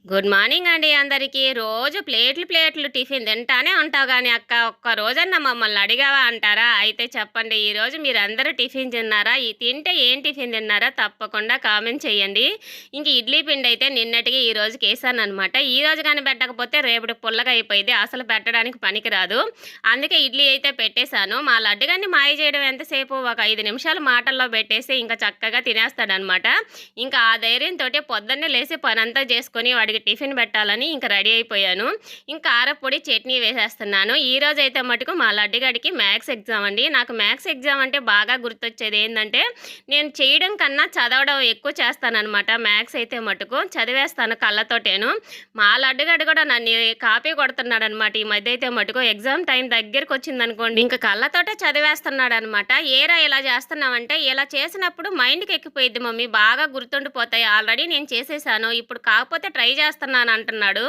Good morning అండి అందరికీ. రోజు ప్లేట్లు ప్లేట్లు టిఫిన్ తింటానే ఉంటావు గానీ అక్క, ఒక్క రోజన్నా మమ్మల్ని అడిగావా అంటారా? అయితే చెప్పండి, ఈరోజు మీరందరూ టిఫిన్ తిన్నారా? తింటే ఏం టిఫిన్ తిన్నారా? తప్పకుండా కామెంట్ చేయండి. ఇంక ఇడ్లీ పిండయితే నిన్నటికి ఈ రోజుకేసాననమాట. ఈ రోజు గాని పెట్టకపోతే రేపటికి పుల్లగా అయిపోయిద్ది. అసలు పెట్టడానికి పనికిరాదు. అందుకే ఇడ్లీ అయితే పెట్టేశాను. మా లడ్డుగాడిని మాయ చేయడం ఎంతసేపు, ఒక 5 నిమిషాలు మాటల్లో పెట్టేసి ఇంక చక్కగా తినేస్తాడనమాట. ఇంకా ఆ ధైర్యంతోటే పొద్దున్నే లేసి పనంతా చేసుకొని వాడికి టిఫిన్ పెట్టాలని ఇంక రెడీ అయిపోయాను. ఇంకా కారప్పొడి, చట్నీ వేసేస్తున్నాను. ఈరోజైతే మటుకు మా లడ్డుగాడికి మ్యాథ్స్ ఎగ్జామ్ అండి. నాకు మ్యాథ్స్ ఎగ్జామ్ అంటే బాగా గుర్తొచ్చేది ఏందంటే, నేను చేయడం కన్నా చదవడం ఎక్కువ చేస్తాననమాట. మ్యాథ్స్ అయితే మటుకు చదివేస్తాను కళ్ళతోటేను. మా లడ్డుగాడు కూడా నన్ను కాపీ కొడుతున్నాడనమాట ఈ మధ్య అయితే మటుకు. ఎగ్జామ్ టైం దగ్గరకొచ్చిందనుకోండి, ఇంక కళ్ళతోటే చదివేస్తున్నాడనమాట. "ఏరా ఇలా చేస్తున్నావంటే, ఇలా చేసినప్పుడు మైండ్‌కి ఎక్కిపోయిద్ది మమ్మీ, బాగా గుర్తుండిపోతాయి. ఆల్రెడీ నేను చేసేసాను. ఇప్పుడు కాకపోతే ట్రై చేస్తున్నాను" అంటున్నాడు.